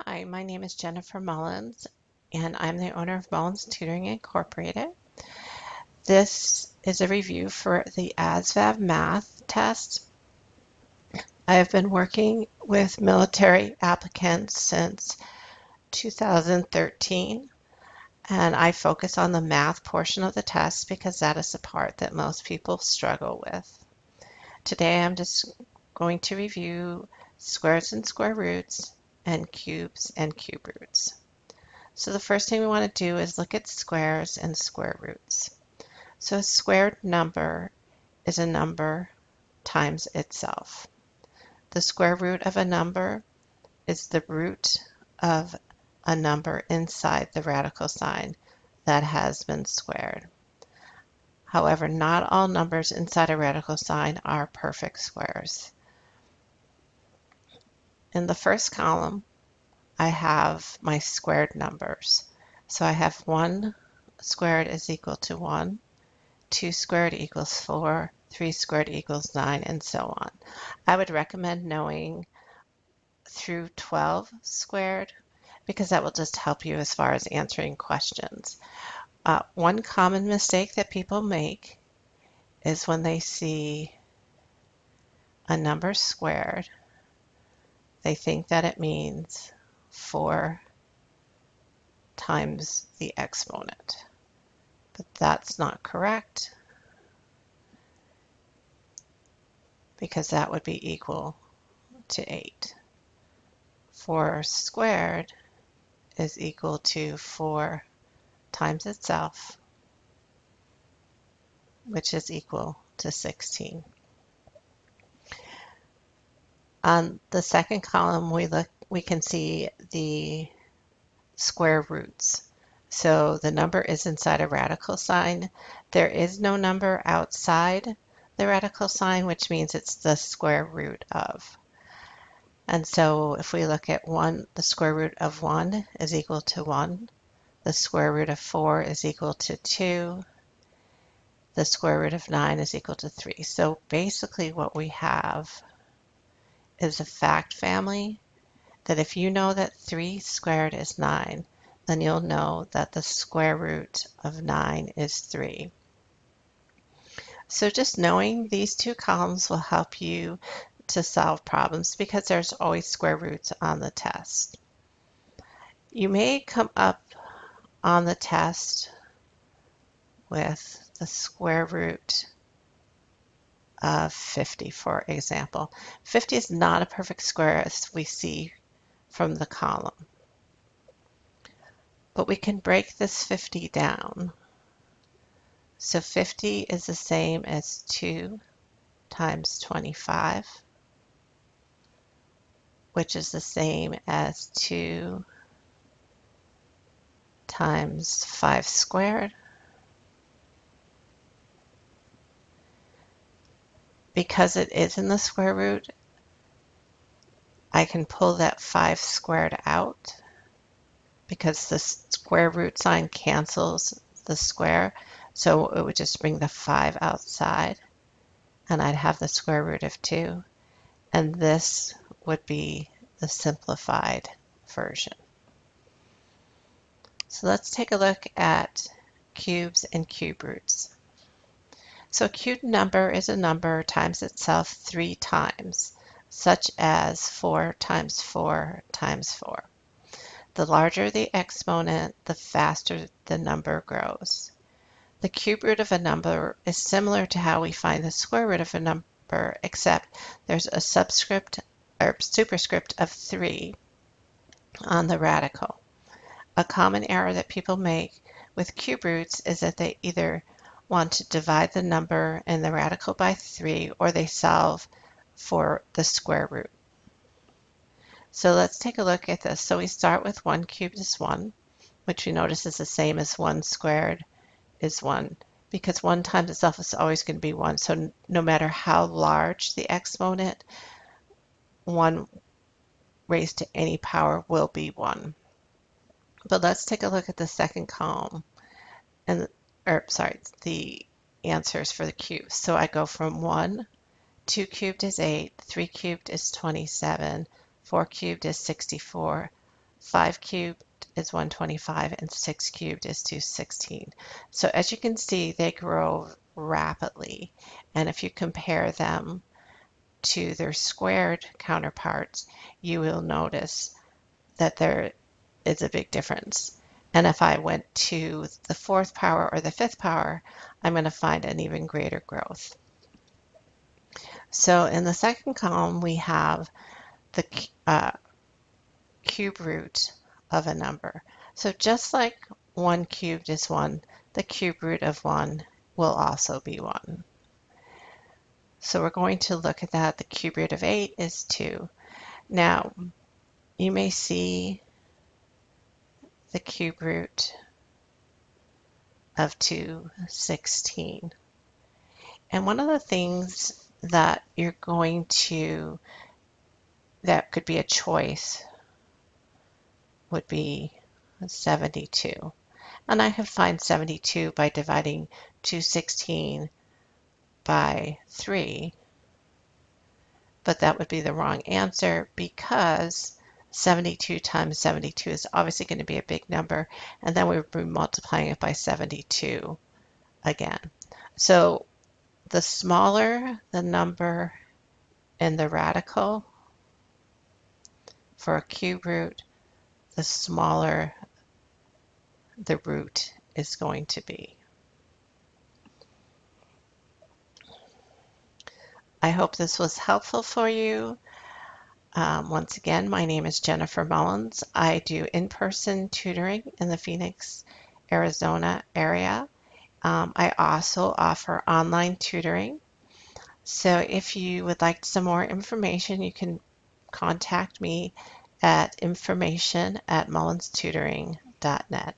Hi, my name is Jennifer Mullins, and I'm the owner of Mullins Tutoring Incorporated. This is a review for the ASVAB math test. I have been working with military applicants since 2013, and I focus on the math portion of the test because that is the part that most people struggle with. Today I'm just going to review squares and square roots and cubes and cube roots. So the first thing we want to do is look at squares and square roots. So a squared number is a number times itself. The square root of a number is the root of a number inside the radical sign that has been squared. However, not all numbers inside a radical sign are perfect squares. In the first column, I have my squared numbers. So I have 1 squared is equal to 1, 2 squared equals 4, 3 squared equals 9, and so on. I would recommend knowing through 12 squared because that will just help you as far as answering questions. One common mistake that people make is when they see a number squared, they think that it means 4 times the exponent. But that's not correct because that would be equal to 8. 4 squared is equal to 4 times itself, which is equal to 16. On the second column, we can see the square roots. So the number is inside a radical sign. There is no number outside the radical sign, which means it's the square root of. And so if we look at 1, the square root of 1 is equal to 1. The square root of 4 is equal to 2. The square root of 9 is equal to 3. So basically what we have is a fact family that if you know that 3 squared is 9, then you'll know that the square root of 9 is 3. So just knowing these two columns will help you to solve problems because there's always square roots on the test. You may come up on the test with the square root of 50, for example. 50 is not a perfect square as we see from the column. But we can break this 50 down. So 50 is the same as 2 times 25, which is the same as 2 times 5 squared. Because it is in the square root, I can pull that 5 squared out because the square root sign cancels the square. So it would just bring the 5 outside and I'd have the square root of 2. And this would be the simplified version. So let's take a look at cubes and cube roots. So a cube number is a number times itself 3 times, such as 4 times 4 times 4. The larger the exponent, the faster the number grows. The cube root of a number is similar to how we find the square root of a number, except there's a subscript or superscript of 3 on the radical. A common error that people make with cube roots is that they either want to divide the number and the radical by 3 or they solve for the square root. So let's take a look at this. So we start with 1 cubed is 1, which we notice is the same as 1 squared is 1, because 1 times itself is always going to be 1. So no matter how large the exponent, 1 raised to any power will be 1. But let's take a look at the second column, and the answers for the cubes. So I go from 1, 2 cubed is 8, 3 cubed is 27, 4 cubed is 64, 5 cubed is 125, and 6 cubed is 216. So as you can see, they grow rapidly. And if you compare them to their squared counterparts, you will notice that there is a big difference. And if I went to the fourth power or the fifth power, I'm going to find an even greater growth. So in the second column, we have the cube root of a number. So just like 1 cubed is 1, the cube root of 1 will also be 1. So we're going to look at that. The cube root of 8 is 2. Now, you may see the cube root of 216. And one of the things that you're going to, that could be a choice, would be 72. And I have find 72 by dividing 216 by 3, but that would be the wrong answer because 72 times 72 is obviously going to be a big number, and then we would be multiplying it by 72 again. So the smaller the number in the radical for a cube root, the smaller the root is going to be. I hope this was helpful for you. Once again, my name is Jennifer Mullins. I do in-person tutoring in the Phoenix, Arizona area. I also offer online tutoring. So if you would like some more information, you can contact me at information@mullinstutoring.net.